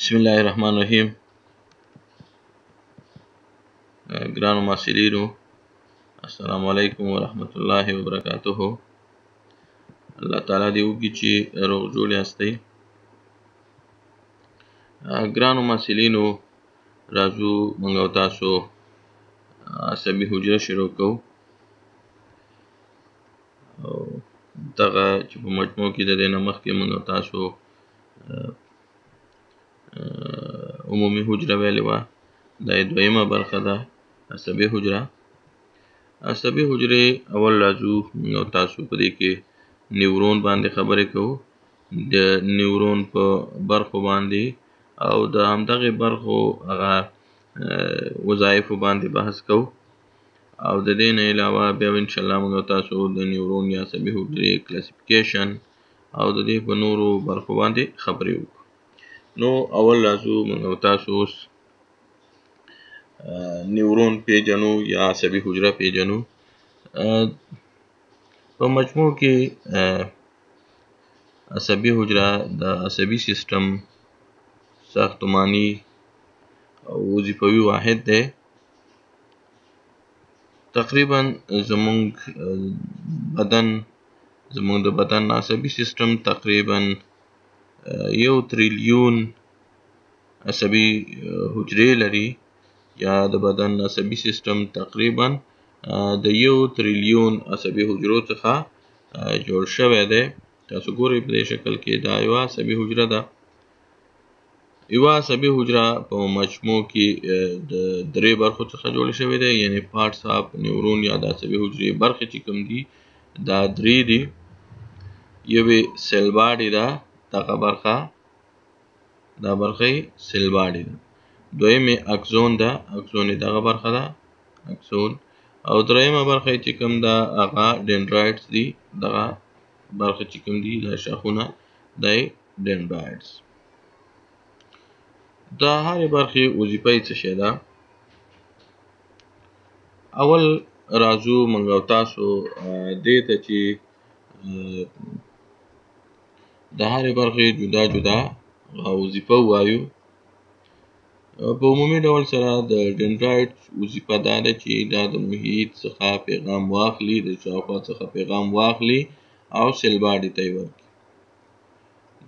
بسم الله الرحمن الرحیم. ګرانو محصلینو، السلام علیکم ورحمت الله وبرکاته. الله تعالی دې وکړي چې روغ جوړ یاستئ. ګرانو محصلینو، راځو موږ او تاسو عصبي حجره شروع کوو. او دغه چې په مجموع کې د دې نه مخکې موږ او تاسو عمومي حجره ویلې وه. دا یې دویمه برخه ده، عصبي حجره. عصبي حجرې اول راځو موږ او تاسو په دې کې نیورون باندې خبرې کوو، د نیورون په برخو باندې او د همدغې برخو هغه وظایفو باندې بحث کوو. او د دې نه علاوه بیا انشاءالله موږ او تاسو د نیورون یا عصبي حجرې کلاسیفیکیشن او د دې په نورو برخو باندې خبرې وکړو. نو اول راځو موږ او تاسو اوس نیورون پیژنو یا عصبي حجره پیژنو. په مجموع کې عصبي حجره د عصبي سیستم ساختماني او وظیفوي واحد دی. تقریبا زمونږ د بدن عصبي سیستم تقریبا 1 تریلیون عصبي حجرې لري، یا د بدن عصبي سیستم تقریبا د 1 تریلیون عصبي حجرو څخه جوړ شوی دی. تاسو ګورئ په دې شکل کې دا یوه عصبي حجره ده. یوه عصبي حجره په مجموع کې د 3 برخو څخه جوړه شوې ده، یعنې پارټس آف نیورون یا د عصبي حجرې برخې چې کوم دي دا 3 دي. یوې سیل باډي ده، دغه برخه دا برخه یې سیل باډي ده. دویمې اکزون ده، اکزون یې دغه برخه ده، اکزون. او دریمه برخه چې کوم ده هغه ډنډرایډز دي، دغه برخه چې کوم دي دا شاخونه دا یې ډنډرایډز. د هرې برخې وظیفه یې څه شی ده؟ اول راځو موږ او تاسو دې ته چې د هرې برخې جدا جدا وظیفه ووایو. په عمومي ډول سره د ډنډرایډ وظیفه دا ده چې دا د محیط څخه پیغام واخلي، د شاوخوا څخه پیغام واخلي او سیل باډي ته یې ورکړي.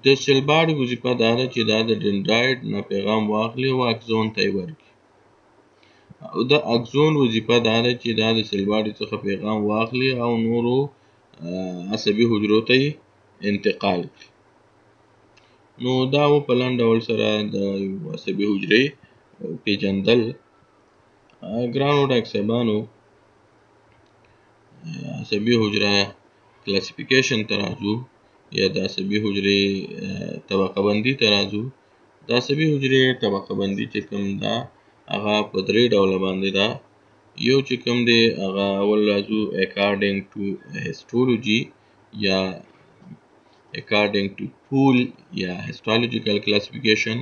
د سیل باډي وظیفه دا ده چې دا د ډنډرایډ نه پیغام واخلي او اکزون ته یې ورکړي. او د اکزون وظیفه دا ده چې دا د سیل باډي څخه پیغام واخلي او نورو عصبي حجرو ته یې انتقال کړي. نو دا و په لنډ ډول سره د عصبي حجرې پیژندل. ګرانو ډاکټر صاحبانو، عصبي حجره کلاسیفیکیشن ته راځو یا د عصبي حجرې طبقه بندي ته راځو. د عصبي حجرې طبقه بندي چې کوم ده هغه په 3 ډوله باندې ده. یو چې کوم دی هغه اول راځو اکارډینګ ټو هیسټولوجي یا according to پول یا histological classification،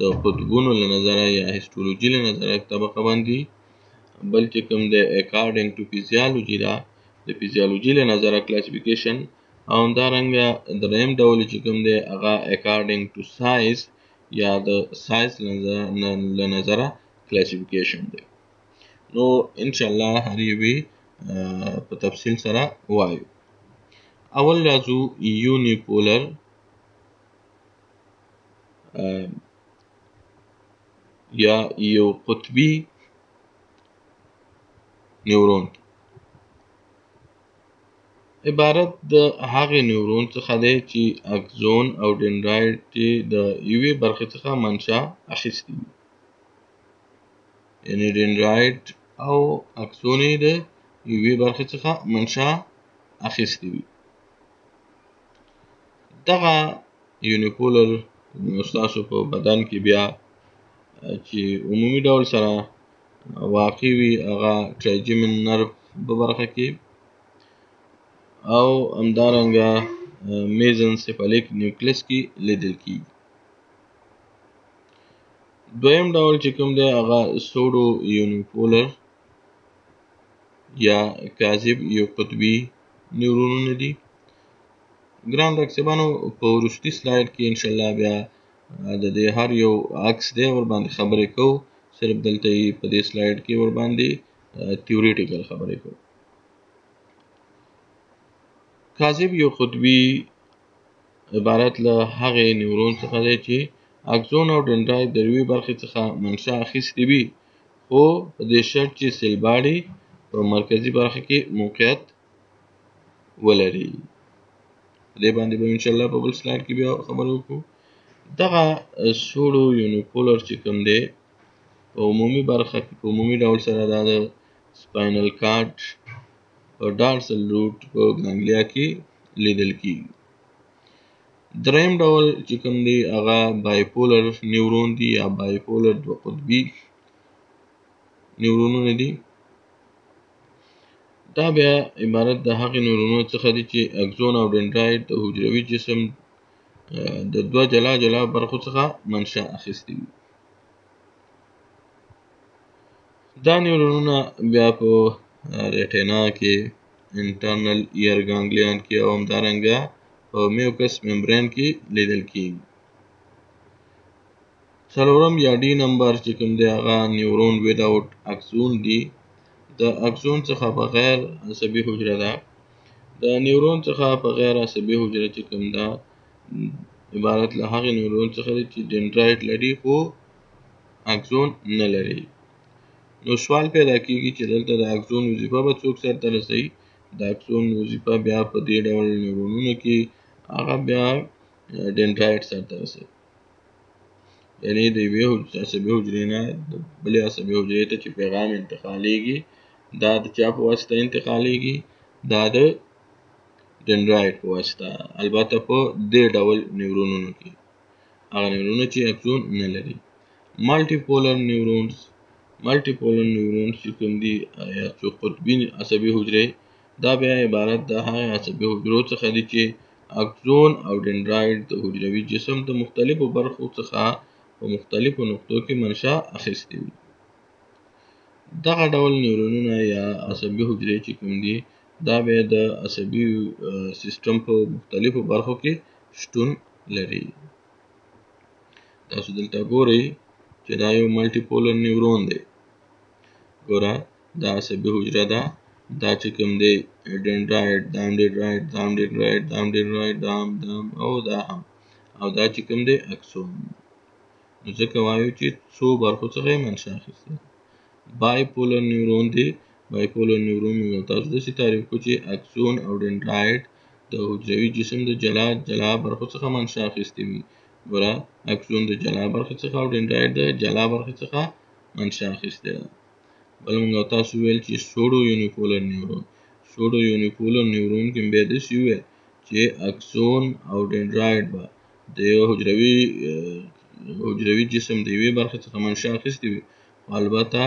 د قطبونو له نظره یا هیسټولوژي له نظره طبقه بندي. بل چې کوم دی according to physiology ده، د فیزیالوژي له نظره classification. او همدارنګه دریم ډول چې کوم دی هغه according to size یا د سایز له نظره classification دی. نو انشاءالله هر یوې په تفصیل سره وایو. اول راځو یونیپولر یا یو قطبي نیورون، عبارت د هغې نیورون څخه دی چې اکزون او ډنډرایډ چې د یوې برخې څخه منشا اخیستي وي، یعنې ډنډرایډ او اکزون یې د یوې برخې څخه منشا اخیستي وي. دغه یونیپولر ستاسو په بدن کې بیا چې عمومي ډول سره واقع وي هغه ټرایجیمن نرف په برخه کې او همدارنګه میزنسیفالیک نیوکلیس کې لیدل کېږي. دویم ډول چې کوم دی هغه سوډو یونیپولر یا کاذب یو قطبي نیورونونه دي. ګران ډاکټر صاحبانو، په وروستي سلایډ کې انشاءالله بیا د دې هر یو عکس دی ور باندې خبرې کوو صرف دلته په دې سلاید کې ور باندې تیوریټیکل خبرې کوو کاذب یو قطبي عبارت له هغې نیورون څخه دی چې اکسون او ډنډرایت د یوې برخې څخه منشا اخیستې وي خو په دې شرط چې سیل باډي په مرکزي برخه کې موقعیت ولري دې باندې به ان شاء الله په بل سلاید کې بیا خبرې وکړو دغه سوډو یونیپولر چې کوم دی په عمومي برخه کې په عمومي ډول سره دا د سپاینل کارډ په ډارسل روټ په ګانګلیا کې لیدل کیږي دریم ډول چې کوم دی هغه بایپولر نیورون دی یا بایپولر دوه قطبي نیورونونه دي دا بیا عبارت د هغې نیورونونو څخه دي چې اکسون او ډنډرایت د حجروي جسم د دوه جلا جلا برخو څخه منشا اخیستې وي دا نیورونونه بیا په ریټینا کې انټرنل ایر ګانګلیان کې او همدارنګه په میوکس ممبرین کې لیدل کیږي څلورم یا ډي نمبر چې کوم دی هغه نیورون ویداوټ اکسون دی د اکسون څخه بغیر عصبي حجره ده د نیورون څخه بغیر عصبي حجره چې کوم ده عبارت له هغې نیورون څخه دی چې ډنډرایت لري خو اکسون نه لري نو سوال پیدا کیږي چې دلته د اکسون وظیفه به څوک سرته رسوي د اکسون وظیفه بیا په دې ډول نیورونونو کې هغه بیا ډنډرایت سرته رسوي یعنی د یوې عصبي حجرې نه د بلې عصبي حجرې ته چې پیغام انتقالیږي دا د چا په واسطه انتقالیږي دا د ډنډرایت په واسطه البته په دې ډول نیورونونو کې هغه نیورونونه چې اکسون نه لري مالټي پولر نیورونز چې کوم دي یا څو قطبي عصبي حجرې دا بیا عبارت د هغې عصبي حجرو څخه دي چې اکسون او ډنډرایت د حجروي جسم د مختلفو برخو څخه په مختلفو نقطو کې منشا اخیستې وي دغه ډول نیورونونه یا عصبي حجرې چې کوم دي دا بیا د عصبي سیستم په مختلفو برخو کې شتون لري تاسو دلته ګورئ چې دا یو ملټي پولر نیورون دی ګوره دا عصبي حجره ده دا چې کوم دی ډنډرایت دا هم ډنډرایت دا هم ډنډرایت دا هم ډنډرایت دا هم او دا هم او دا چې کوم دی اکسون نو ځکه وایو چې څو برخو څخه یې منشا اخیستې بایپولر نیورون دی بایپولر نیورون موږ تاسو داسې تعریف کړو چې اکسون او ډنډرایت د حجروي جسم د جلا جلا برخو څخه منشا اخیستې وي ګوره اکسون د جلا برخې څخه او ډنډرایت د جلا برخې څخه منشا اخیستې ده بل موږ تاسو ویل چې سوډو یونیپولر نیورون کې بیا داسې وویل چې اکسون او ډنډرایت به د یو حجروي جسم د یوې برخې څخه منشا اخیستې وي البته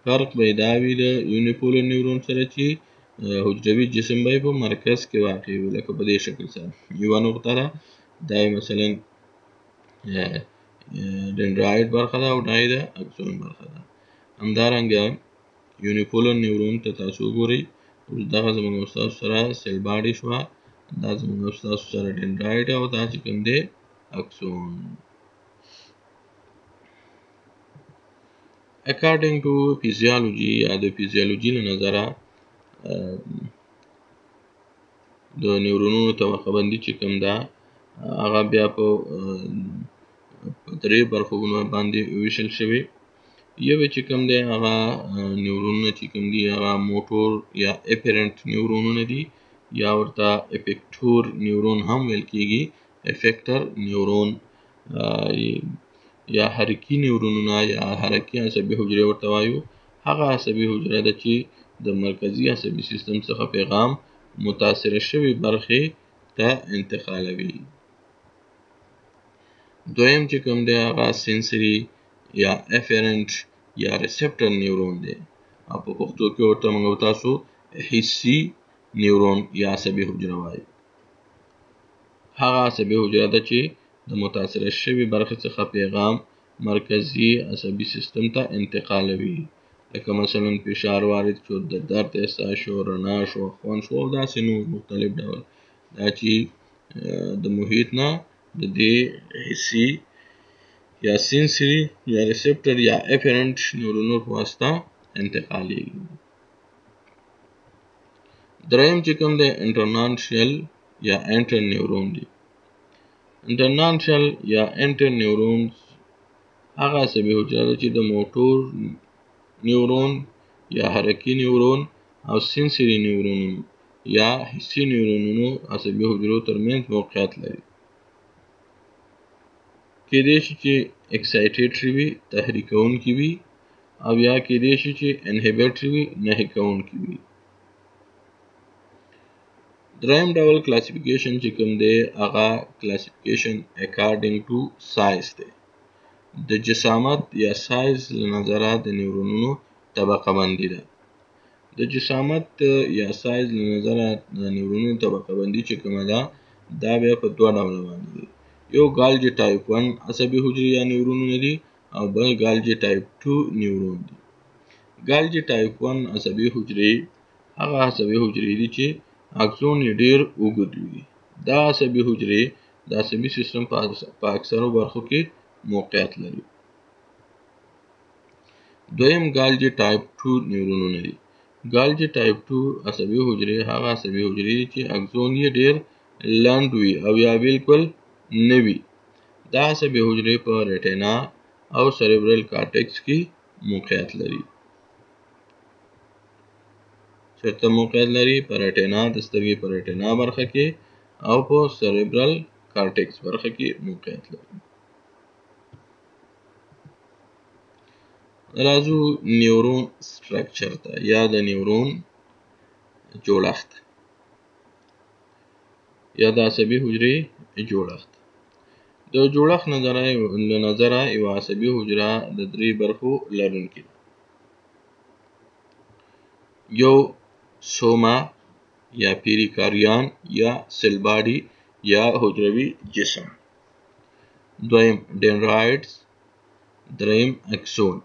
فرق به یې دا وي د یونیپولر نیورون سره چې حجروي جسم به په مرکز کې واقع وي لکه په دې شکل سره یوه نقطه ده دا مثلا ډنډرایت برخه ده او دا د اکسون برخه ده همدارنګه یونیپولر نیورون ته تاسو وګورئ اوس دغه زموږ ستاسو سره سیل باډي شوه دا زموږ ستاسو سره ډنډرایت او دا چې کوم دی اکسون according to physiology یا د فیزیولوژي له نظره د نیورونونو طبقه بندي چې کوم ده هغه بیا په درې برخو باندې ویشل شوی یو چې کوم دی هغه نیورونونه چې کوم دي هغه موټور یا اپیرنت نیورونونه دي یا ورته افیکټور نیورون هم ویل کیږي افیکټر نیورون یا حرکي نیورونونه یا حرکي عصبي حجرې ورته وایو هغه عصبي حجره ده چې د مرکزي عصبي سیستم څخه پیغام متاثره شوي برخې ته انتقالوي دویم چې کوم دی هغه سنسري یا افیرنت یا ریسپټر نیورون دی او په پښتو کې ورته موږ تاسو حسي نیورون یا عصبي حجره وایو هغه عصبي حجره ده چې د متاثره شوي برخې څخه پیغام مرکزي عصبي سیستم ته انتقالوي لکه مثلا فشار وارد شو د درد احساس شو رڼا شو خوند شو داسې نور مختلف ډول دا چې د محیط نه د دې حسي یا سنسري یا ریسپټر یا افرنٹ نیورونونو په واسطه انتقالېږي. دریم چې کوم دی انټرنانشل یا انټر نیورون دی. انټرنانشل یا انټر نیورونز هغه عصبي حجره ده چې د موټور نیورون یا حرکي نیورون او سنسري نیورونونو یا حسي نیورونونو عصبي حجرو ترمنځ موقعیت لري. کېدای شي چې اکسایټیټري وي تحریکونکي وي او یا کېدای شي چې انهبیټري وي نهي کوونکي وي. دریم ډول کلاسیفیکیشن چې کوم دی هغه کلاسیفیکیشن اکارډینګ ټو سایز دی. د جسامت یا سایز له نظره د نیورونونو طبقه بندي ده. د جسامت یا سایز له نظره د نیورونونو طبقه بندي چې کومه ده دا بیا په دوه ډوله باندې دی. یو ګالجي ټایپ 1 عصبي حجرې یا نیورونونه دي او بل ګالجي ټایپ 2 نیورون دي. ګالجي ټایپ 1 عصبي حجرې هغه عصبي حجرې دي چې اکسون یې ډیر اوږد وي. دا عصبي حجرې د عصبي سیستم په اکثرو برخو کې موقعیت لري. دویم ګالجي ټایپ 2 نیورونونه دي. ګالجي ټایپ 2 عصبي حجرې هغه عصبي حجرې دي چې اکسون یې ډیر لنډ وي او یا بالکل نه وي. دا عصبي حجرې په ریټینا او سریبرل کارټیکس کې موقعیت لري. چېرته موقعیت لري؟ په ریټینا د سترګې په ریټینا برخه کې او په سریبرل کارټیکس برخه کې موقعیت لري. راځو نیورون سټرکچر ته یا د نیورون جوړښت یا د عصبي حجرې جوړښت. د جوړښت له نظره یو عصبي حجره د درې برخو لرونکې ده. یو سوما یا پیریکاریان یا سیل باډي یا حجروي جسم. دویم ډندرایټس. دریم اکسون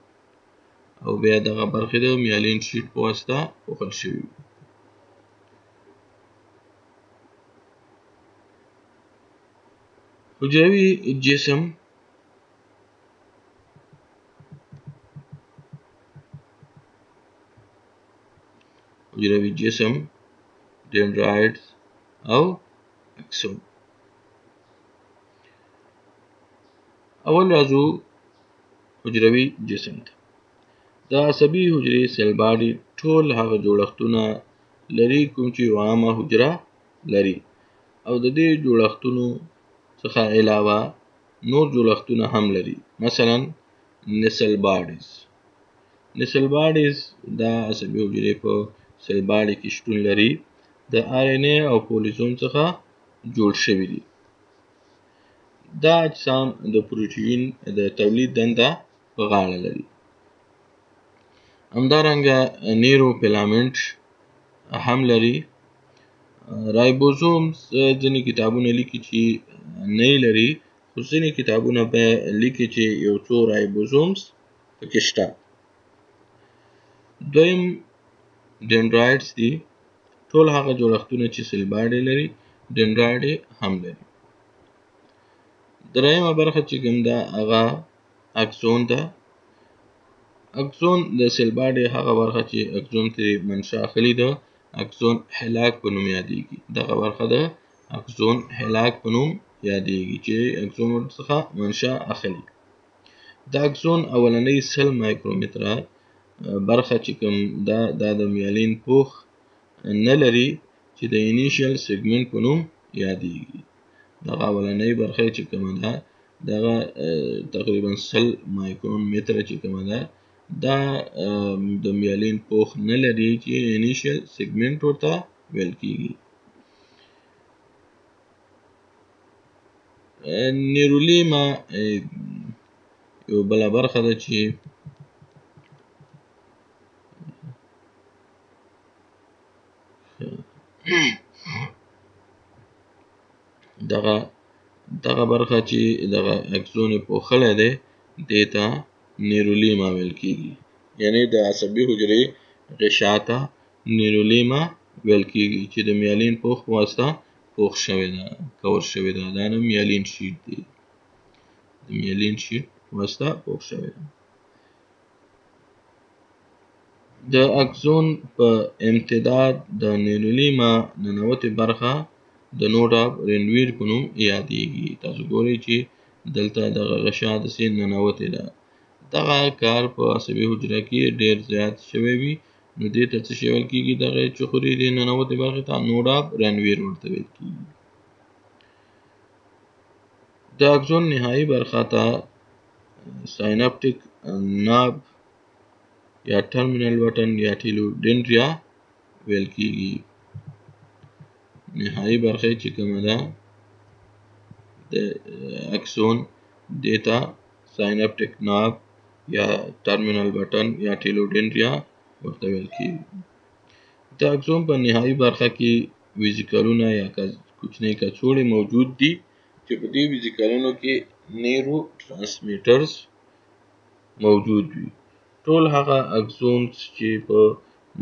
او بیا دغه برخې د میالین شیټ په واسطه پوښل شوي. حجروي جسم ډندرایټس او اکسون. اول راځو حجروي جسم ته. د عصبي حجرې سیل باډي ټول هغه جوړښتونه لري کوم چې یو عامه حجره لري او د دې جوړښتونو څخه علاوه نور جوړښتونه هم لري. مثلا نسل باډیز. نسل باډیز دا عصبي حجرې په سیل باډي کې شتون لري. د آر ان اے او پولیزوم څخه جوړ شوي دي. دا اجسام د پروټین د تولید دنده په غاړه لري. همدارنګه نیرو فیلامنټ هم لري. رایبوزومز ځینې کتابونه لیکي چې نه لري خو ځینې کتابونه به لیکي چې یو څو رایبوزومز پکې شته. دویم ډندرایټس دي. ټول هغه جوړښتونه چې سیل باډي لري ډندرایټ هم لري. دریمه برخه چې کوم ده هغه اکسون ده. اکسون د سیل باډي هغه برخه چې اکسون ترې منشأ اخلي ده اکسون هلاک په نوم یادیږي. دغه برخه د اکسون هلاک په نوم یادیږي چې اکسون څخه منشأ اخلي. د اکسون اولنۍ 100 مایکرومتره برخه چې کوم ده دا د میالین پوښ نه لري چې د انیشیل سیګمنټ په نوم یادیږي. دغه اولنۍ برخه چې کومه ده دغه تقریبا 100 مایکرومتره چې کومه ده دا د میالین پوښ نه لري چې انیشیل سیګمنټ ورته ویل کیږي. نیرولیما یو بله برخه ده چې دغه برخه چې دغه اکسون پوښلی دی دې ته نیرولیما ویل کیږي. یعنی د عصبي حجرې غشا ته نیرولیما ویل کیږي چې د میالین پوښ په واسطه پوښ شوې ده کور شوې ده. دا نه میالین شیټ دی. د میالین شیټ واسطه پوښ شوی ده. د اکسون په امتداد د نیورونیما ننوتې برخه د نوډ اف رینویر په نوم یادېږي. تاسو ګورئ چې دلته دغه غشا داسې ننوتې ده. دغه کار په عصبي حجره کې ډېر زیات شوی وي، نو دې ته څه شی ویل کېږي؟ دغه چخوري د ننوتې برخې ته نوډ اف رینویر ورته ویل کېږي. د اکسون نهایي برخه ته سایناپټیک ناب یا ټرمینل بټن یا ټیلوډینډریا ویل کېږي. نهایي برخه چې کومه ده د اکسون دې ته سایناپټیک ناب یا ټرمینل بټن یا ټیلوډینډریا ورته ویل کېږي. د اکسون په نهایي برخه کې ویزیکلونه یا کوچنۍ کڅوړې موجود دي چې په دې ویزیکلونو کې نیورو ترانسمیټرز موجود وي. ټول هغه اکسونز چې په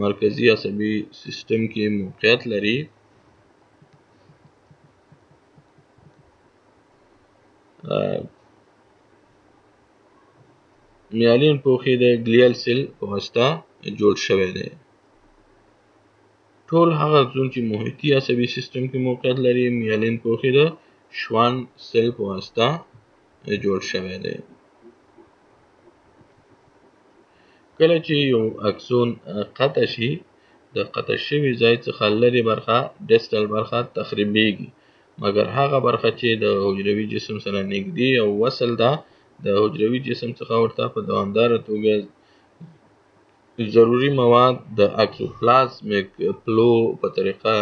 مرکزي عصبي سیستم کې موقعیت لري میالین پوښې د ګلیل سیل په واسطه جوړ شوی دی. ټول هغه اکسون چې محیطي عصبي سیستم کې موقعیت لري میالین پوښې د شوان سیل په واسطه جوړ شوی دی. کله چې یو اکسون قطع شي د قطع شوي ځای څخه لرې برخه ډسټل برخه تخریبیږي، مګر هغه برخه چې د حجروي جسم سره نږدې او وصل ده د حجروي جسم څخه ورته په دوامداره توګه ضروري مواد د اکسوپلازمیک فلو په طریقه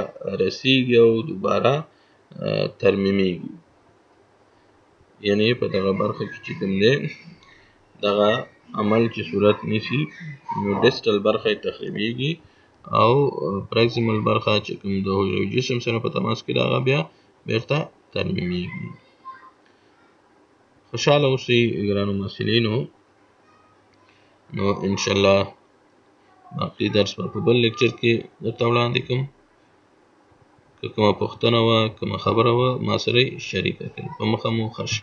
رسیږي او دوباره ترمیمیږي. یعنی په دغه برخه کې چې کوم دی دغه عمل چې صورت نیسي نو ډسټل برخه تخریبیږي او پراکسیمل برخه چې کوم د حجروي جسم سره په تماس کې ده هغه بیا بیرته ترمیمیږي. خوشحاله اوسئ ګرانو محصلینو. نو انشاءالله باقي درس په بل لیکچر کې درته وړاندې کوم. که کومه پوښتنه وه کومه خبره وه ما سره شریکه کړئ. په مخه مو ښه شه.